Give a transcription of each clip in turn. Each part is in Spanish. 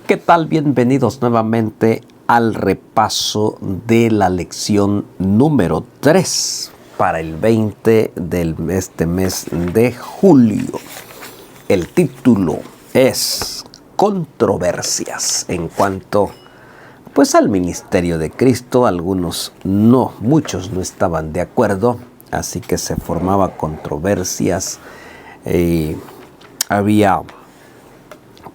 ¿Qué tal? Bienvenidos nuevamente al repaso de la lección número 3 para el 20 de este mes de julio. El título es Controversias en cuanto al ministerio de Cristo. Muchos no estaban de acuerdo, así que se formaban controversias. Había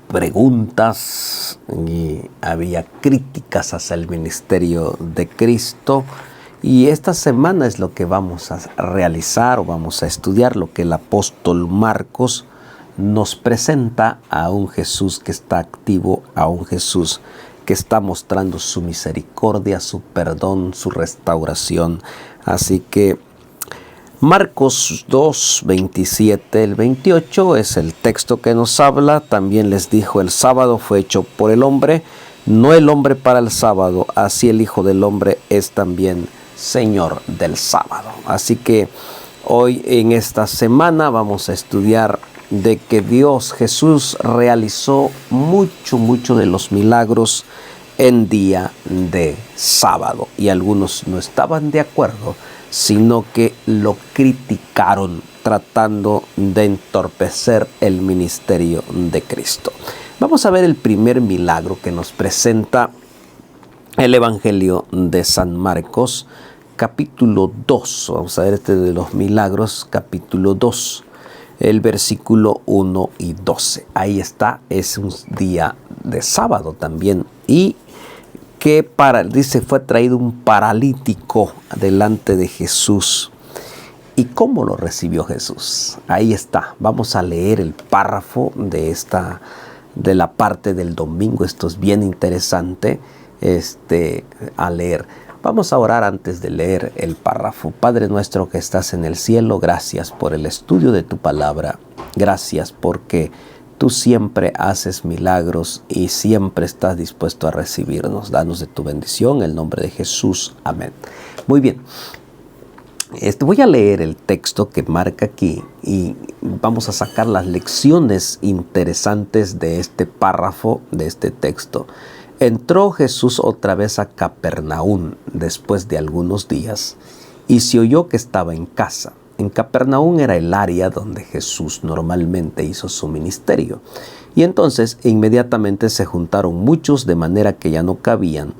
preguntas y había críticas hacia el ministerio de Cristo, y esta semana es lo que vamos a realizar o vamos a estudiar, lo que el apóstol Marcos nos presenta a un Jesús que está activo, a un Jesús que está mostrando su misericordia, su perdón, su restauración. Así que Marcos 2, 27 al 28 es el texto que nos habla. También les dijo: el sábado fue hecho por el hombre, no el hombre para el sábado. Así el Hijo del Hombre es también Señor del sábado. Así que hoy en esta semana vamos a estudiar de que Jesús realizó mucho de los milagros en día de sábado. Y algunos no estaban de acuerdo, sino que lo criticaron, tratando de entorpecer el ministerio de Cristo. Vamos a ver el primer milagro que nos presenta el Evangelio de San Marcos, capítulo 2. Vamos a ver de los milagros, capítulo 2, el versículo 1 y 12. Ahí está, es un día de sábado también, y dice, fue traído un paralítico delante de Jesús. ¿Y cómo lo recibió Jesús? Ahí está. Vamos a leer el párrafo de la parte del domingo. Esto es bien interesante a leer. Vamos a orar antes de leer el párrafo. Padre nuestro que estás en el cielo, gracias por el estudio de tu palabra. Gracias porque tú siempre haces milagros y siempre estás dispuesto a recibirnos. Danos de tu bendición, en el nombre de Jesús. Amén. Muy bien. Voy a leer el texto que marca aquí y vamos a sacar las lecciones interesantes de este párrafo, de este texto. Entró Jesús otra vez a Capernaum después de algunos días y se oyó que estaba en casa. En Capernaum era el área donde Jesús normalmente hizo su ministerio. Y entonces inmediatamente se juntaron muchos, de manera que ya no cabían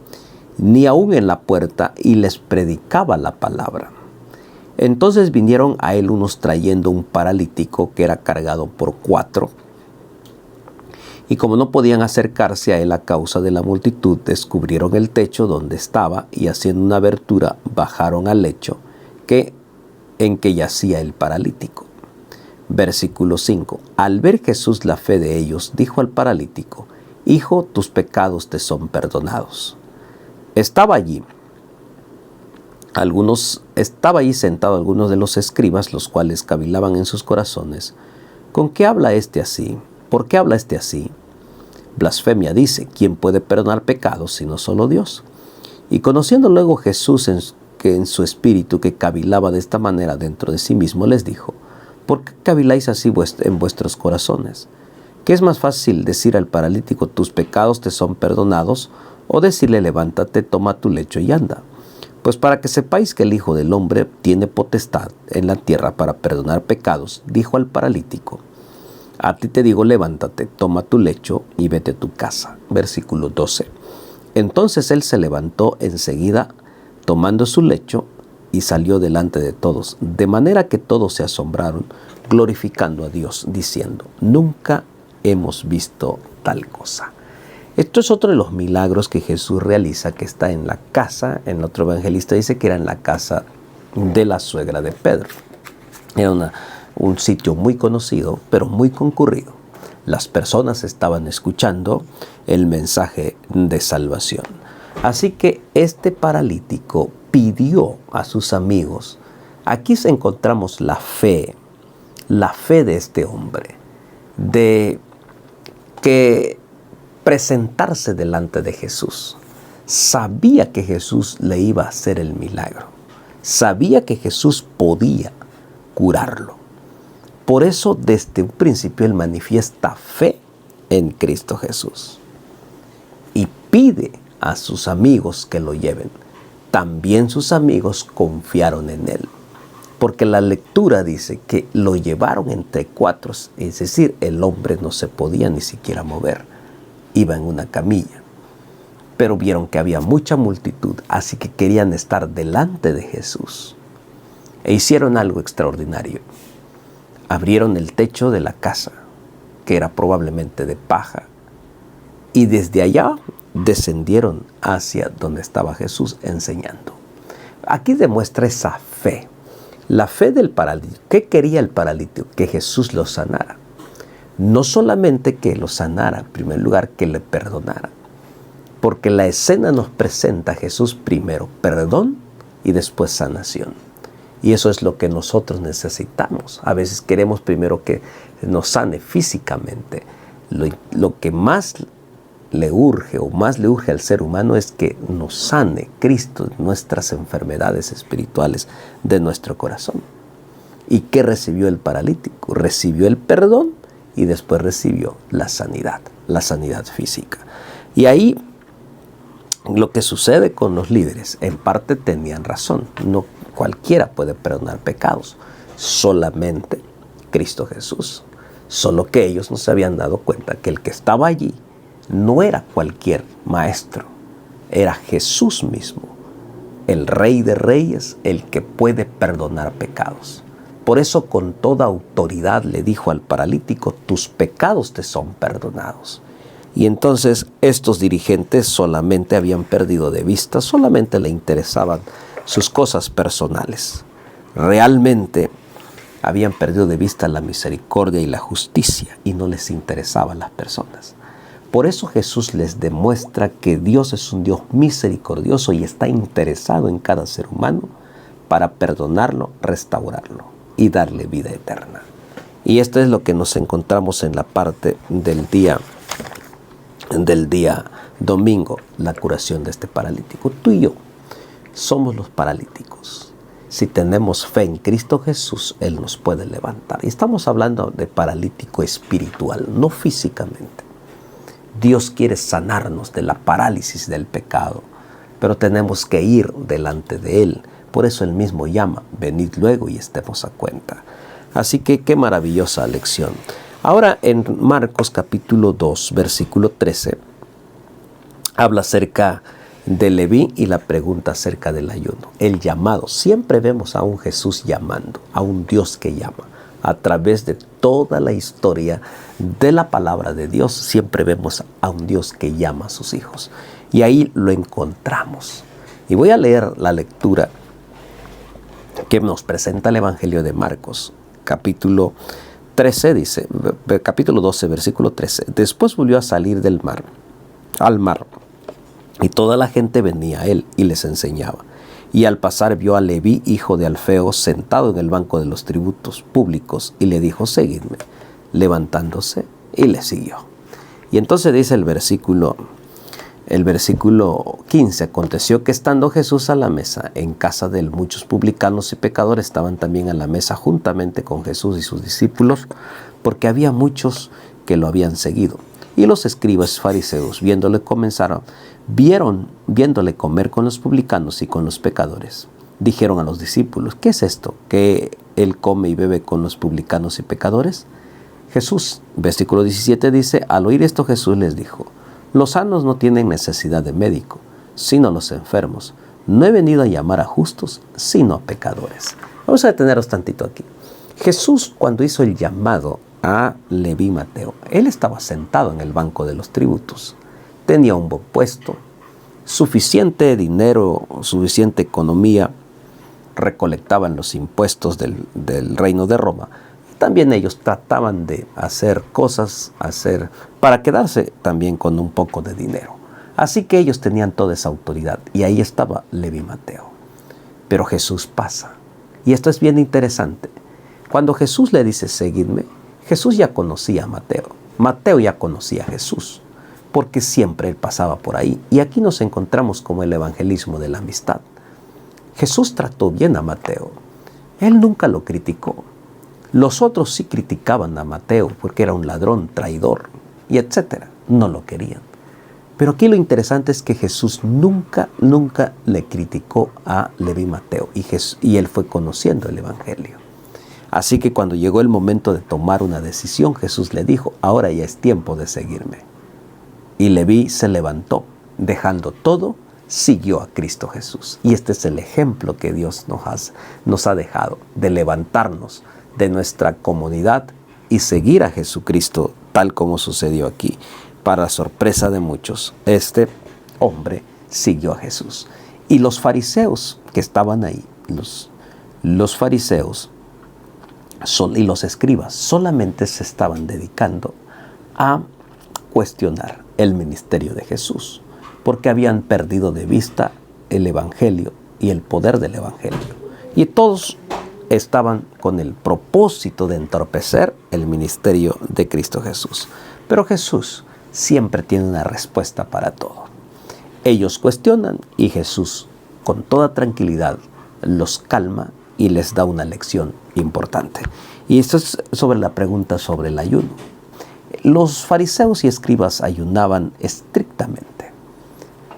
ni aún en la puerta, y les predicaba la palabra. Entonces vinieron a él unos trayendo un paralítico que era cargado por 4. Y como no podían acercarse a él a causa de la multitud, descubrieron el techo donde estaba, y haciendo una abertura bajaron al lecho en que yacía el paralítico. Versículo 5. Al ver Jesús la fe de ellos, dijo al paralítico: Hijo, tus pecados te son perdonados. Estaba allí sentado algunos de los escribas, los cuales cavilaban en sus corazones: ¿con qué habla este así? ¿Por qué habla este así? Blasfemia dice. ¿Quién puede perdonar pecados sino solo Dios? Y conociendo luego Jesús en su espíritu que cavilaba de esta manera dentro de sí mismo, les dijo: ¿por qué caviláis así en vuestros corazones? ¿Qué es más fácil, decir al paralítico: tus pecados te son perdonados, o decirle: levántate, toma tu lecho y anda? Pues para que sepáis que el Hijo del Hombre tiene potestad en la tierra para perdonar pecados, dijo al paralítico: a ti te digo, levántate, toma tu lecho y vete a tu casa. Versículo 12. Entonces él se levantó enseguida, tomando su lecho, y salió delante de todos, de manera que todos se asombraron, glorificando a Dios, diciendo: nunca hemos visto tal cosa. Esto es otro de los milagros que Jesús realiza, que está en la casa. En otro evangelista dice que era en la casa de la suegra de Pedro. Era un sitio muy conocido, pero muy concurrido. Las personas estaban escuchando el mensaje de salvación. Así que este paralítico pidió a sus amigos. Aquí encontramos la fe de este hombre, de que presentarse delante de Jesús. Sabía que Jesús le iba a hacer el milagro. Sabía que Jesús podía curarlo. Por eso, desde un principio, él manifiesta fe en Cristo Jesús. pide a sus amigos que lo lleven. También sus amigos confiaron en él, porque la lectura dice que lo llevaron entre cuatro, es decir, el hombre no se podía ni siquiera mover, iba en una camilla. Pero vieron que había mucha multitud, así que querían estar delante de Jesús. E hicieron algo extraordinario. Abrieron el techo de la casa, que era probablemente de paja, y desde allá descendieron hacia donde estaba Jesús enseñando. Aquí demuestra esa fe, la fe del paralítico. ¿Qué quería el paralítico? Que Jesús lo sanara. No solamente que lo sanara, en primer lugar, que le perdonara. Porque la escena nos presenta a Jesús primero perdón y después sanación. Y eso es lo que nosotros necesitamos. A veces queremos primero que nos sane físicamente. Lo que más le urge o más le urge al ser humano es que nos sane Cristo nuestras enfermedades espirituales de nuestro corazón. ¿Y qué recibió el paralítico? Recibió el perdón y después recibió la sanidad física. Y ahí lo que sucede con los líderes, en parte tenían razón. No cualquiera puede perdonar pecados, solamente Cristo Jesús. Solo que ellos no se habían dado cuenta que el que estaba allí no era cualquier maestro, era Jesús mismo, el Rey de Reyes, el que puede perdonar pecados. Por eso con toda autoridad le dijo al paralítico, tus pecados te son perdonados. Y entonces estos dirigentes solamente habían perdido de vista, solamente le interesaban sus cosas personales. Realmente habían perdido de vista la misericordia y la justicia y no les interesaban las personas. Por eso Jesús les demuestra que Dios es un Dios misericordioso y está interesado en cada ser humano para perdonarlo, restaurarlo y darle vida eterna. Y esto es lo que nos encontramos en la parte del día domingo, la curación de este paralítico. Tú y yo somos los paralíticos. Si tenemos fe en Cristo Jesús, Él nos puede levantar. Y estamos hablando de paralítico espiritual, no físicamente. Dios quiere sanarnos de la parálisis del pecado, pero tenemos que ir delante de Él. Por eso Él mismo llama, venid luego y estemos a cuenta. Así que qué maravillosa lección. Ahora en Marcos capítulo 2, versículo 13, habla acerca de Leví y la pregunta acerca del ayuno. El llamado. Siempre vemos a un Jesús llamando, a un Dios que llama. A través de toda la historia de la palabra de Dios, siempre vemos a un Dios que llama a sus hijos. Y ahí lo encontramos. Y voy a leer la lectura que nos presenta el Evangelio de Marcos, capítulo 13, dice, capítulo 12, versículo 13. Después volvió a salir al mar, y toda la gente venía a él y les enseñaba. Y al pasar vio a Leví, hijo de Alfeo, sentado en el banco de los tributos públicos, y le dijo, seguidme. Levantándose, y le siguió. Y entonces dice el versículo 15, aconteció que estando Jesús a la mesa en casa de él, muchos publicanos y pecadores estaban también a la mesa juntamente con Jesús y sus discípulos, porque había muchos que lo habían seguido. Y los escribas fariseos, viéndole comer con los publicanos y con los pecadores, dijeron a los discípulos, ¿qué es esto? ¿Que él come y bebe con los publicanos y pecadores? Jesús, versículo 17 dice, al oír esto Jesús les dijo, los sanos no tienen necesidad de médico, sino los enfermos. No he venido a llamar a justos, sino a pecadores. Vamos a detenernos tantito aquí. Jesús, cuando hizo el llamado a Leví Mateo, él estaba sentado en el banco de los tributos. Tenía un buen puesto, suficiente dinero, suficiente economía, recolectaban los impuestos del reino de Roma. También ellos trataban de hacer cosas, para quedarse también con un poco de dinero. Así que ellos tenían toda esa autoridad y ahí estaba Leví Mateo. Pero Jesús pasa. Y esto es bien interesante. Cuando Jesús le dice, seguidme, Jesús ya conocía a Mateo. Mateo ya conocía a Jesús, porque siempre él pasaba por ahí. Y aquí nos encontramos como el evangelismo de la amistad. Jesús trató bien a Mateo. Él nunca lo criticó. Los otros sí criticaban a Mateo porque era un ladrón, traidor y etcétera. No lo querían. Pero aquí lo interesante es que Jesús nunca le criticó a Leví Mateo y él fue conociendo el Evangelio. Así que cuando llegó el momento de tomar una decisión, Jesús le dijo, ahora ya es tiempo de seguirme. Y Leví se levantó, dejando todo, siguió a Cristo Jesús. Y este es el ejemplo que Dios nos ha dejado, de levantarnos de nuestra comodidad y seguir a Jesucristo, tal como sucedió aquí. Para sorpresa de muchos, este hombre siguió a Jesús. Y los fariseos que estaban ahí, los fariseos y los escribas solamente se estaban dedicando a cuestionar el ministerio de Jesús, porque habían perdido de vista el Evangelio y el poder del Evangelio. Y todos estaban con el propósito de entorpecer el ministerio de Cristo Jesús. Pero Jesús siempre tiene una respuesta para todo. Ellos cuestionan y Jesús, con toda tranquilidad, los calma y les da una lección importante. Y esto es sobre la pregunta sobre el ayuno. Los fariseos y escribas ayunaban estrictamente.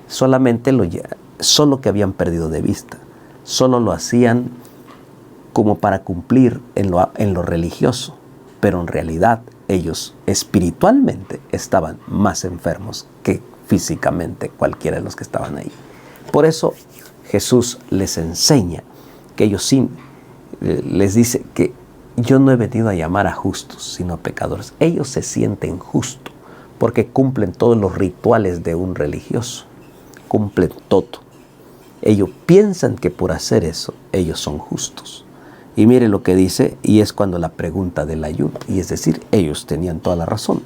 Solo que habían perdido de vista. Solo lo hacían como para cumplir en lo religioso. Pero en realidad ellos espiritualmente estaban más enfermos que físicamente cualquiera de los que estaban ahí. Por eso Jesús les enseña que les dice que yo no he venido a llamar a justos, sino a pecadores. Ellos se sienten justos porque cumplen todos los rituales de un religioso. Cumplen todo. Ellos piensan que por hacer eso, ellos son justos. Y mire lo que dice, y es cuando la pregunta del ayuno. Y es decir, ellos tenían toda la razón.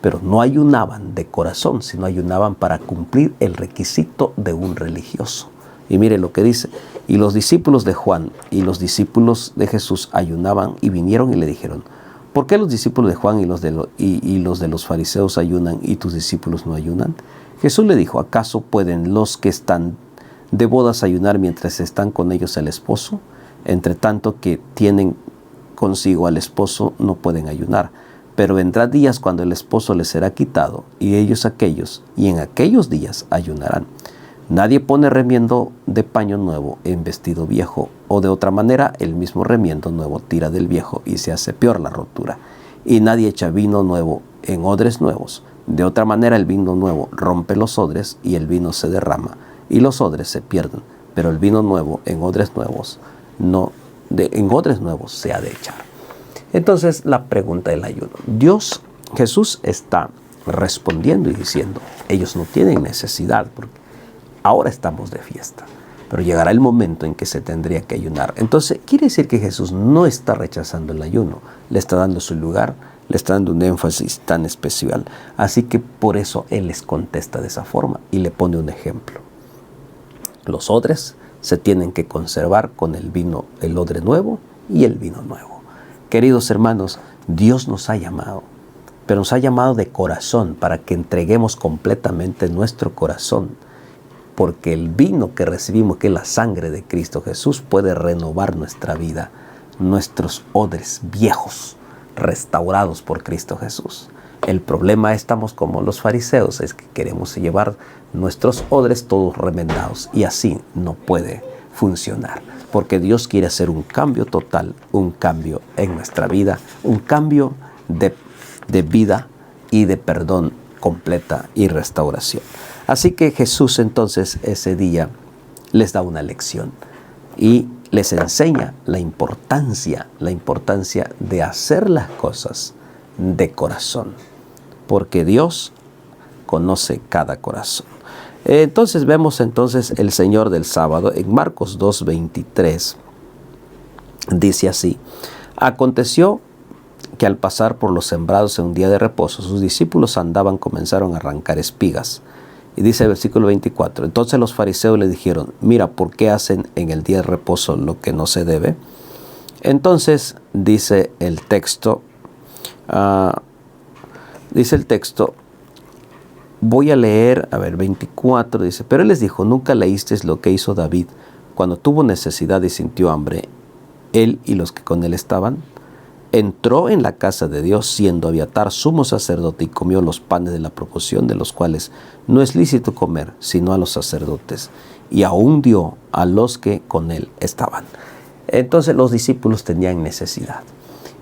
Pero no ayunaban de corazón, sino ayunaban para cumplir el requisito de un religioso. Y mire lo que dice, y los discípulos de Juan y los discípulos de Jesús ayunaban y vinieron y le dijeron, ¿por qué los discípulos de Juan y los de los fariseos ayunan y tus discípulos no ayunan? Jesús le dijo, ¿acaso pueden los que están de bodas ayunar mientras están con ellos el esposo? Entre tanto que tienen consigo al esposo no pueden ayunar. Pero vendrán días cuando el esposo les será quitado y ellos aquellos, y en aquellos días ayunarán. Nadie pone remiendo de paño nuevo en vestido viejo, o de otra manera el mismo remiendo nuevo tira del viejo y se hace peor la rotura. Y nadie echa vino nuevo en odres nuevos. De otra manera el vino nuevo rompe los odres y el vino se derrama y los odres se pierden. Pero el vino nuevo en odres nuevos se ha de echar. Entonces la pregunta del ayuno. Jesús está respondiendo y diciendo, ellos no tienen necesidad porque ahora estamos de fiesta, pero llegará el momento en que se tendría que ayunar. Entonces quiere decir que Jesús no está rechazando el ayuno, le está dando su lugar, le está dando un énfasis tan especial. Así que por eso Él les contesta de esa forma y le pone un ejemplo. Los odres se tienen que conservar con el odre nuevo y el vino nuevo. Queridos hermanos, Dios nos ha llamado, pero nos ha llamado de corazón para que entreguemos completamente nuestro corazón, porque el vino que recibimos, que es la sangre de Cristo Jesús, puede renovar nuestra vida, nuestros odres viejos, restaurados por Cristo Jesús. El problema estamos como los fariseos, es que queremos llevar nuestros odres todos remendados y así no puede funcionar, porque Dios quiere hacer un cambio total, un cambio en nuestra vida, un cambio de vida y de perdón completa y restauración. Así que Jesús entonces ese día les da una lección y les enseña la importancia de hacer las cosas de corazón, porque Dios conoce cada corazón. Entonces vemos el Señor del sábado en Marcos 2:23. Dice así: aconteció que al pasar por los sembrados en un día de reposo, sus discípulos comenzaron a arrancar espigas. Y dice el versículo 24, entonces los fariseos le dijeron, mira, ¿por qué hacen en el día de reposo lo que no se debe? Entonces dice el texto, voy a leer, 24, dice, pero él les dijo, ¿nunca leísteis lo que hizo David cuando tuvo necesidad y sintió hambre, él y los que con él estaban? entró en la casa de Dios siendo Abiatar sumo sacerdote y comió los panes de la proposición, de los cuales no es lícito comer sino a los sacerdotes, y aún dio a los que con él estaban. Entonces los discípulos tenían necesidad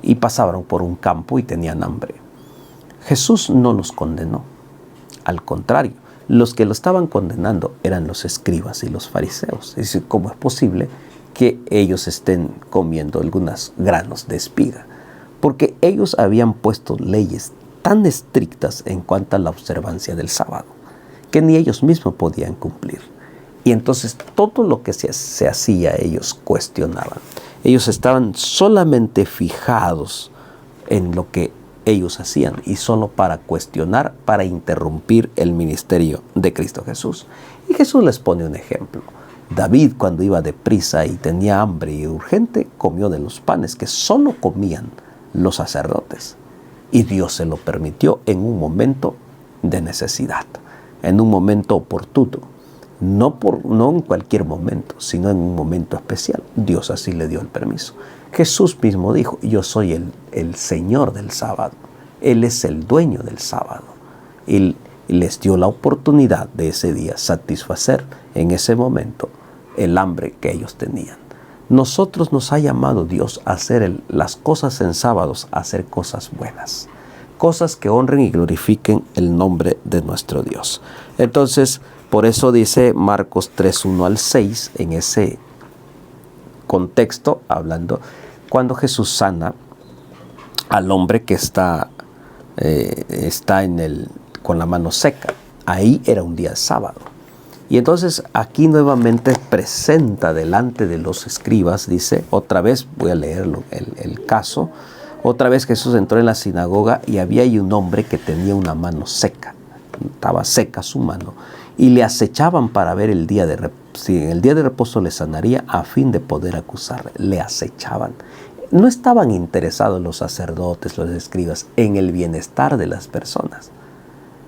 y pasaron por un campo y tenían hambre. Jesús no los condenó. Al contrario, los que lo estaban condenando eran los escribas y los fariseos. Es decir, ¿cómo es posible que ellos estén comiendo algunos granos de espiga? Porque ellos habían puesto leyes tan estrictas en cuanto a la observancia del sábado, que ni ellos mismos podían cumplir. Y entonces todo lo que se hacía ellos cuestionaban. Ellos estaban solamente fijados en lo que ellos hacían y solo para cuestionar, para interrumpir el ministerio de Cristo Jesús. Y Jesús les pone un ejemplo. David, cuando iba deprisa y tenía hambre y urgente, comió de los panes que solo comían los sacerdotes. Y Dios se lo permitió en un momento de necesidad, en un momento oportuno. No en cualquier momento, sino en un momento especial. Dios así le dio el permiso. Jesús mismo dijo, yo soy el Señor del sábado. Él es el dueño del sábado. Y les dio la oportunidad de ese día satisfacer en ese momento el hambre que ellos tenían. Nosotros nos ha llamado Dios a hacer las cosas en sábados, a hacer cosas buenas. Cosas que honren y glorifiquen el nombre de nuestro Dios. Entonces, por eso dice Marcos 3, 1 al 6, en ese contexto, hablando, cuando Jesús sana al hombre que está con la mano seca. Ahí era un día sábado. Y entonces aquí nuevamente presenta delante de los escribas, dice, otra vez, voy a leer el caso, otra vez Jesús entró en la sinagoga y había ahí un hombre que tenía una mano seca, estaba seca su mano, y le acechaban para ver si en el día de reposo le sanaría a fin de poder acusarle. Le acechaban. No estaban interesados los sacerdotes, los escribas, en el bienestar de las personas.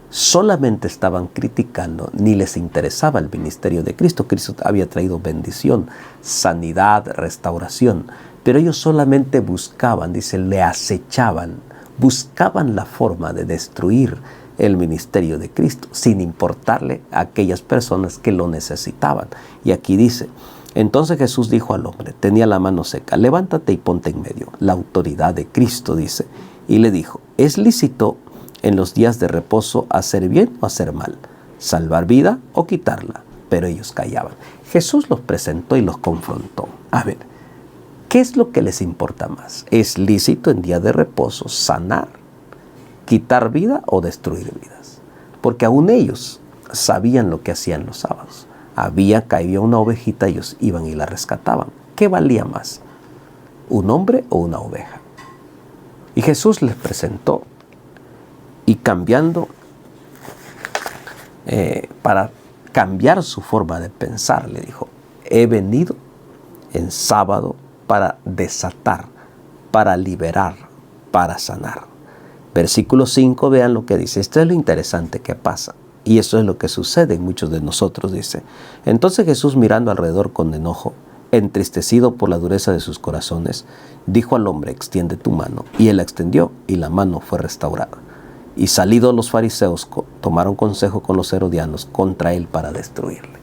Solamente estaban criticando, ni les interesaba el ministerio de Cristo. Cristo había traído bendición, sanidad, restauración, pero ellos solamente buscaban, dice, le acechaban, buscaban la forma de destruir el ministerio de Cristo, sin importarle a aquellas personas que lo necesitaban. Y aquí dice, entonces Jesús dijo al hombre, tenía la mano seca, levántate y ponte en medio. La autoridad de Cristo, dice, y le dijo, ¿es lícito en los días de reposo hacer bien o hacer mal, salvar vida o quitarla? Pero ellos callaban. Jesús los presentó y los confrontó. A ver, ¿qué es lo que les importa más? ¿Es lícito en día de reposo sanar, quitar vida o destruir vidas? Porque aún ellos sabían lo que hacían los sábados. Caía una ovejita, ellos iban y la rescataban. ¿Qué valía más? ¿Un hombre o una oveja? Y Jesús les presentó. Y cambiando, para cambiar su forma de pensar, le dijo, he venido en sábado para desatar, para liberar, para sanar. Versículo 5, vean lo que dice. Esto es lo interesante que pasa. Y eso es lo que sucede en muchos de nosotros, dice. Entonces Jesús, mirando alrededor con enojo, entristecido por la dureza de sus corazones, dijo al hombre, extiende tu mano. Y él la extendió y la mano fue restaurada. Y salidos los fariseos, tomaron consejo con los herodianos contra él para destruirle.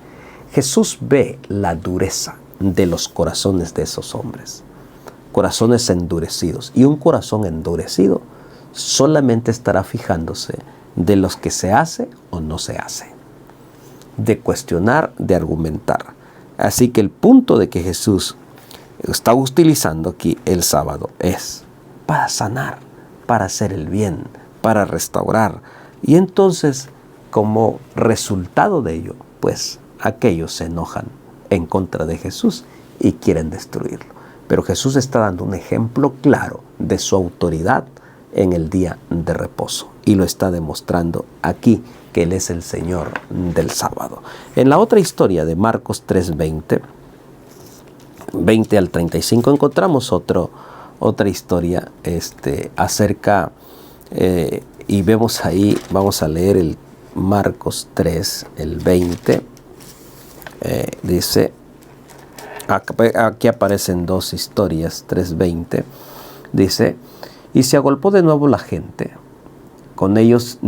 Jesús ve la dureza de los corazones de esos hombres. Corazones endurecidos. Y un corazón endurecido solamente estará fijándose de los que se hace o no se hace. De cuestionar, de argumentar. Así que el punto de que Jesús está utilizando aquí el sábado es para sanar, para hacer el bien, para restaurar. Y entonces, como resultado de ello, pues aquellos se enojan en contra de Jesús y quieren destruirlo. Pero Jesús está dando un ejemplo claro de su autoridad en el día de reposo. Y lo está demostrando aquí, que Él es el Señor del sábado. En la otra historia de Marcos 3:20, 20 al 35, encontramos otra historia acerca, y vemos ahí, vamos a leer el Marcos 3, el 20, dice, aquí aparecen dos historias, 3:20, Dice, y se agolpó de nuevo la gente. Con ellos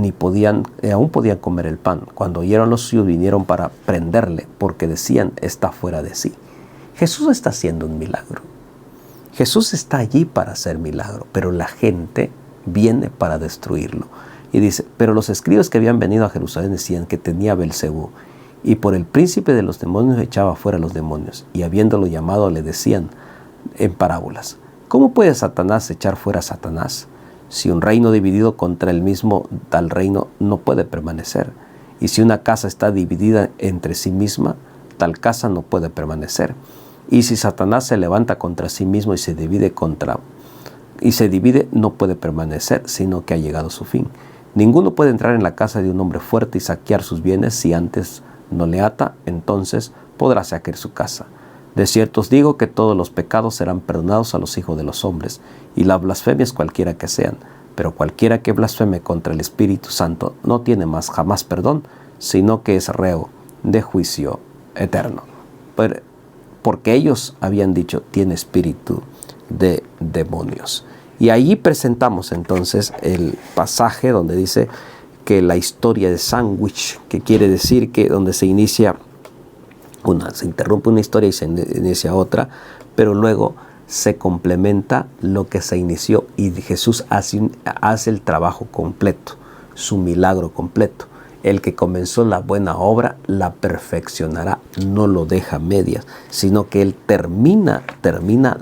aún podían comer el pan. Cuando oyeron los suyos, vinieron para prenderle, porque decían, está fuera de sí. Jesús está haciendo un milagro. Jesús está allí para hacer milagro, pero la gente viene para destruirlo. Y dice, pero los escribas que habían venido a Jerusalén decían que tenía Belcebú, y por el príncipe de los demonios echaba fuera los demonios, y habiéndolo llamado le decían en parábolas, ¿cómo puede Satanás echar fuera a Satanás? Si un reino dividido contra el mismo tal reino no puede permanecer, y si una casa está dividida entre sí misma, tal casa no puede permanecer. Y si Satanás se levanta contra sí mismo y se divide, no puede permanecer, sino que ha llegado su fin. Ninguno puede entrar en la casa de un hombre fuerte y saquear sus bienes si antes no le ata, entonces podrá saquear su casa. De cierto os digo que todos los pecados serán perdonados a los hijos de los hombres, y las blasfemias cualquiera que sean, pero cualquiera que blasfeme contra el Espíritu Santo no tiene jamás perdón, sino que es reo de juicio eterno. Porque ellos habían dicho, tiene espíritu de demonios. Y allí presentamos entonces el pasaje donde dice que la historia de sándwich, que quiere decir que donde se interrumpe una historia y se inicia otra, pero luego se complementa lo que se inició y Jesús hace el trabajo completo, su milagro completo. El que comenzó la buena obra la perfeccionará, no lo deja a medias, sino que Él termina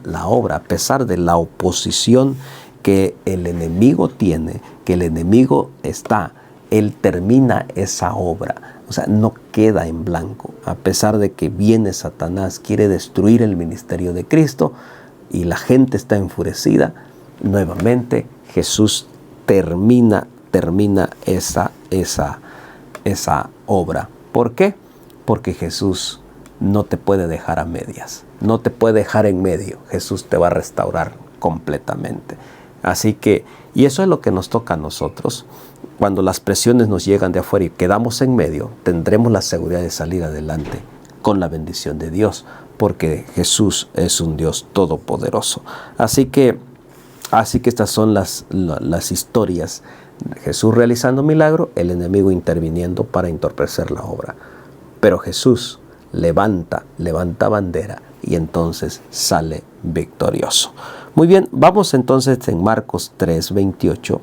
la obra a pesar de la oposición que el enemigo tiene, que el enemigo está. Él termina esa obra, o sea, no queda en blanco. A pesar de que viene Satanás, quiere destruir el ministerio de Cristo y la gente está enfurecida, nuevamente Jesús termina esa obra. ¿Por qué? Porque Jesús no te puede dejar a medias, no te puede dejar en medio. Jesús te va a restaurar completamente. Así que, y eso es lo que nos toca a nosotros. Cuando las presiones nos llegan de afuera y quedamos en medio, tendremos la seguridad de salir adelante con la bendición de Dios, porque Jesús es un Dios todopoderoso. Así que estas son las historias. Jesús realizando milagro, el enemigo interviniendo para entorpecer la obra. Pero Jesús levanta bandera y entonces sale victorioso. Muy bien, vamos entonces en Marcos 3:28.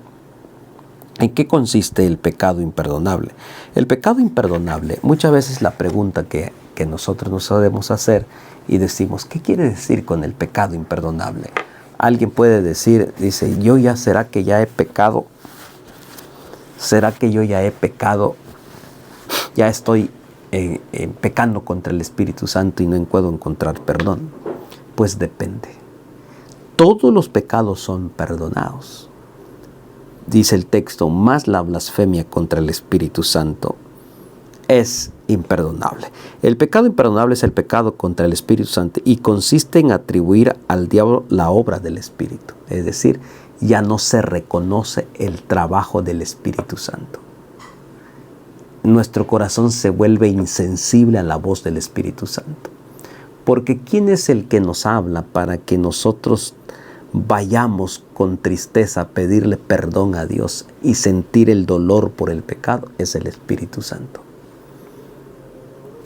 ¿En qué consiste el pecado imperdonable? El pecado imperdonable, muchas veces la pregunta que nosotros nos sabemos hacer y decimos, ¿qué quiere decir con el pecado imperdonable? Alguien puede decir, dice, ¿será que ya he pecado? ¿Será que yo ya he pecado? Ya estoy pecando contra el Espíritu Santo y no puedo encontrar perdón. Pues depende. Todos los pecados son perdonados. Dice el texto, más la blasfemia contra el Espíritu Santo es imperdonable. El pecado imperdonable es el pecado contra el Espíritu Santo y consiste en atribuir al diablo la obra del Espíritu. Es decir, ya no se reconoce el trabajo del Espíritu Santo. Nuestro corazón se vuelve insensible a la voz del Espíritu Santo. Porque ¿quién es el que nos habla para que nosotros vayamos con tristeza a pedirle perdón a Dios y sentir el dolor por el pecado? Es el Espíritu Santo.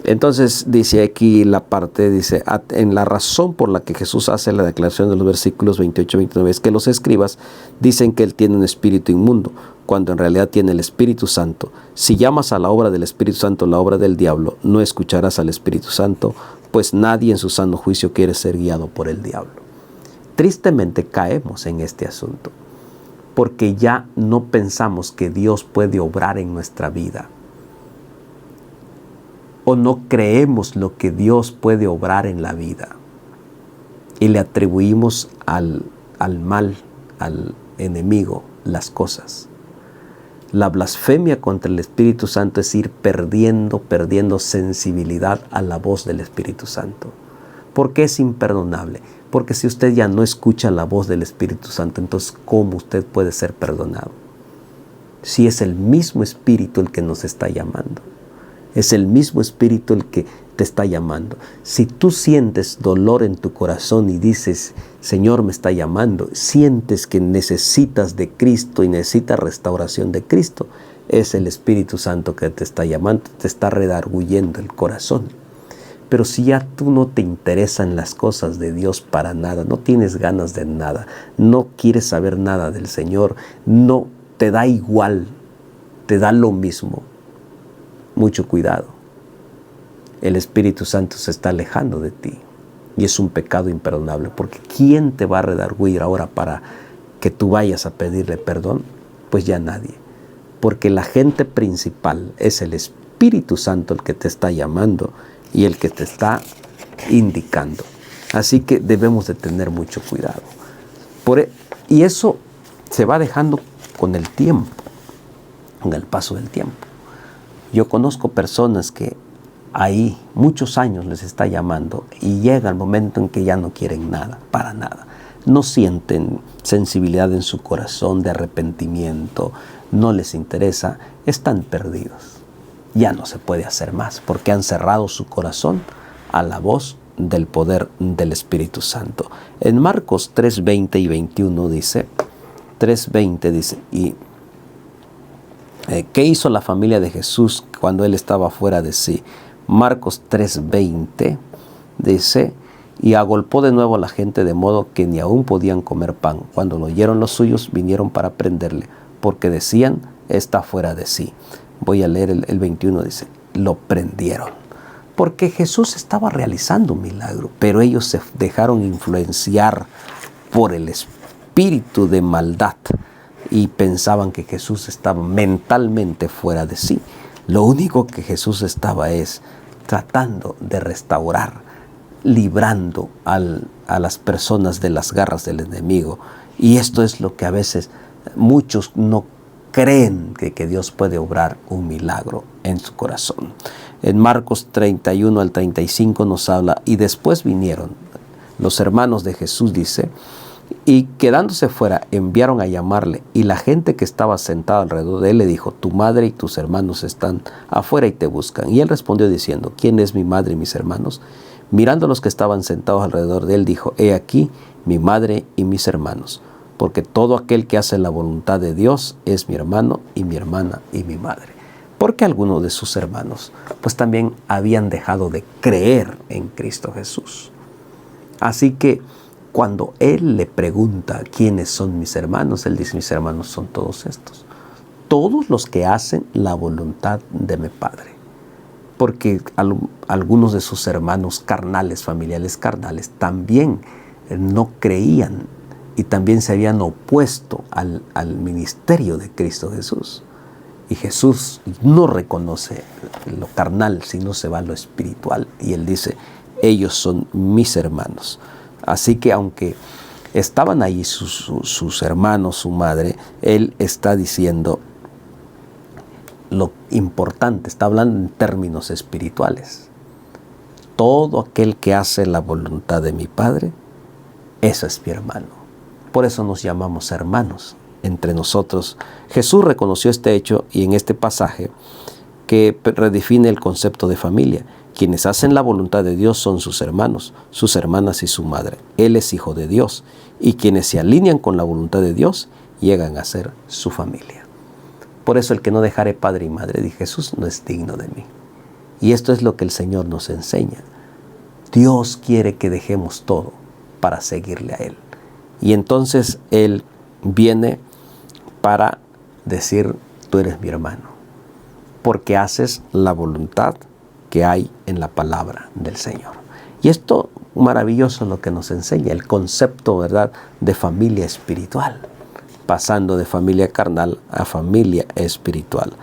Entonces dice aquí la parte, dice, en la razón por la que Jesús hace la declaración de los versículos 28-29 es que los escribas dicen que Él tiene un espíritu inmundo, cuando en realidad tiene el Espíritu Santo. Si llamas a la obra del Espíritu Santo la obra del diablo, no escucharás al Espíritu Santo, pues nadie en su sano juicio quiere ser guiado por el diablo. Tristemente caemos en este asunto, porque ya no pensamos que Dios puede obrar en nuestra vida. O no creemos lo que Dios puede obrar en la vida. Y le atribuimos al mal, al enemigo, las cosas. La blasfemia contra el Espíritu Santo es ir perdiendo sensibilidad a la voz del Espíritu Santo. ¿Por qué es imperdonable? Porque si usted ya no escucha la voz del Espíritu Santo, entonces ¿cómo usted puede ser perdonado? Si es el mismo Espíritu el que nos está llamando. Es el mismo Espíritu el que te está llamando. Si tú sientes dolor en tu corazón y dices, Señor me está llamando, sientes que necesitas de Cristo y necesitas restauración de Cristo, es el Espíritu Santo que te está llamando, te está redarguyendo el corazón. Pero si ya tú no te interesan las cosas de Dios para nada, no tienes ganas de nada, no quieres saber nada del Señor, no te da igual, te da lo mismo, mucho cuidado. El Espíritu Santo se está alejando de ti y es un pecado imperdonable, porque ¿quién te va a redarguir ahora para que tú vayas a pedirle perdón? Pues ya nadie, porque el agente principal es el Espíritu Santo el que te está llamando y el que te está indicando. Así que debemos de tener mucho cuidado. Y eso se va dejando con el tiempo, con el paso del tiempo. Yo conozco personas que ahí muchos años les está llamando y llega el momento en que ya no quieren nada, para nada. No sienten sensibilidad en su corazón de arrepentimiento, no les interesa, están perdidos. Ya no se puede hacer más porque han cerrado su corazón a la voz del poder del Espíritu Santo. En Marcos 3:20 y 21 dice, 3:20 dice, ¿qué hizo la familia de Jesús cuando Él estaba fuera de sí? Marcos 3:20 dice, y agolpó de nuevo a la gente de modo que ni aún podían comer pan. Cuando lo oyeron los suyos, vinieron para prenderle, porque decían, está fuera de sí. Voy a leer el 21, dice, lo prendieron. Porque Jesús estaba realizando un milagro, pero ellos se dejaron influenciar por el espíritu de maldad y pensaban que Jesús estaba mentalmente fuera de sí. Lo único que Jesús estaba es tratando de restaurar, librando a las personas de las garras del enemigo. Y esto es lo que a veces muchos no creen que Dios puede obrar un milagro en su corazón. En Marcos 31 al 35 nos habla, y después vinieron los hermanos de Jesús, dice, y quedándose fuera, enviaron a llamarle, y la gente que estaba sentada alrededor de él le dijo, tu madre y tus hermanos están afuera y te buscan. Y él respondió diciendo, ¿quién es mi madre y mis hermanos? Mirando a los que estaban sentados alrededor de él, dijo, he aquí mi madre y mis hermanos, porque todo aquel que hace la voluntad de Dios es mi hermano y mi hermana y mi madre. Porque algunos de sus hermanos pues también habían dejado de creer en Cristo Jesús. Así que cuando él le pregunta quiénes son mis hermanos, él dice, mis hermanos son todos estos, todos los que hacen la voluntad de mi Padre. Porque algunos de sus hermanos carnales, familiares carnales, también no creían y también se habían opuesto al ministerio de Cristo Jesús. Y Jesús no reconoce lo carnal, sino se va a lo espiritual. Y él dice, ellos son mis hermanos. Así que aunque estaban ahí sus hermanos, su madre, él está diciendo lo importante, está hablando en términos espirituales. Todo aquel que hace la voluntad de mi Padre, ese es mi hermano. Por eso nos llamamos hermanos entre nosotros. Jesús reconoció este hecho y en este pasaje que redefine el concepto de familia. Quienes hacen la voluntad de Dios son sus hermanos, sus hermanas y su madre. Él es hijo de Dios y quienes se alinean con la voluntad de Dios llegan a ser su familia. Por eso el que no dejare padre y madre de Jesús no es digno de mí. Y esto es lo que el Señor nos enseña. Dios quiere que dejemos todo para seguirle a Él. Y entonces Él viene para decir, tú eres mi hermano, porque haces la voluntad que hay en la palabra del Señor. Y esto maravilloso es lo que nos enseña, el concepto, ¿verdad?, de familia espiritual, pasando de familia carnal a familia espiritual.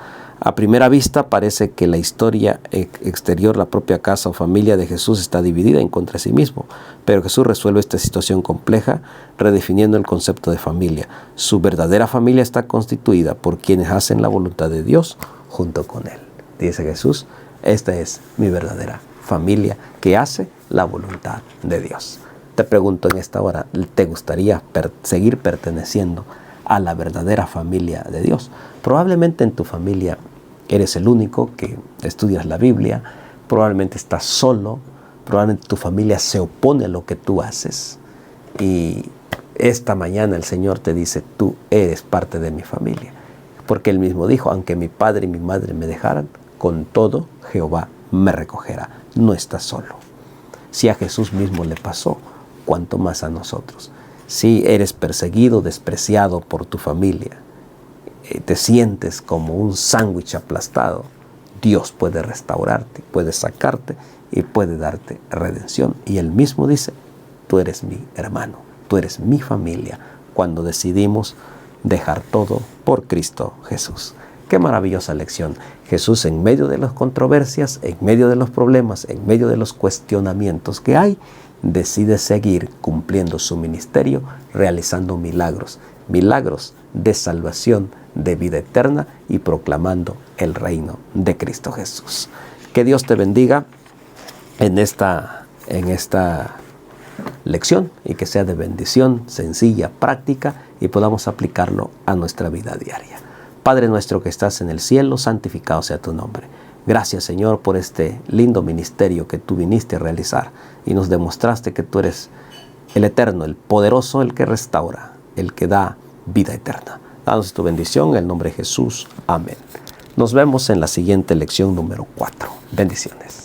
A primera vista parece que la historia exterior, la propia casa o familia de Jesús está dividida en contra de sí mismo, pero Jesús resuelve esta situación compleja redefiniendo el concepto de familia. Su verdadera familia está constituida por quienes hacen la voluntad de Dios junto con Él. Dice Jesús, esta es mi verdadera familia que hace la voluntad de Dios. Te pregunto en esta hora, ¿te gustaría seguir perteneciendo a la verdadera familia de Dios? Probablemente en tu familia eres el único que estudias la Biblia, probablemente estás solo, probablemente tu familia se opone a lo que tú haces. Y esta mañana el Señor te dice, tú eres parte de mi familia. Porque Él mismo dijo, aunque mi padre y mi madre me dejaran, con todo Jehová me recogerá. No estás solo. Si a Jesús mismo le pasó, cuanto más a nosotros. Si eres perseguido, despreciado por tu familia, te sientes como un sándwich aplastado, Dios puede restaurarte, puede sacarte y puede darte redención. Y Él mismo dice, tú eres mi hermano, tú eres mi familia, cuando decidimos dejar todo por Cristo Jesús. Qué maravillosa lección. Jesús, en medio de las controversias, en medio de los problemas, en medio de los cuestionamientos que hay, decide seguir cumpliendo su ministerio, realizando milagros, milagros de salvación, de vida eterna y proclamando el reino de Cristo Jesús. Que Dios te bendiga en esta lección y que sea de bendición, sencilla, práctica y podamos aplicarlo a nuestra vida diaria. Padre nuestro que estás en el cielo, santificado sea tu nombre. Gracias, Señor, por este lindo ministerio que tú viniste a realizar y nos demostraste que tú eres el eterno, el poderoso, el que restaura, el que da vida eterna. Danos tu bendición en el nombre de Jesús. Amén. Nos vemos en la siguiente lección número 4. Bendiciones.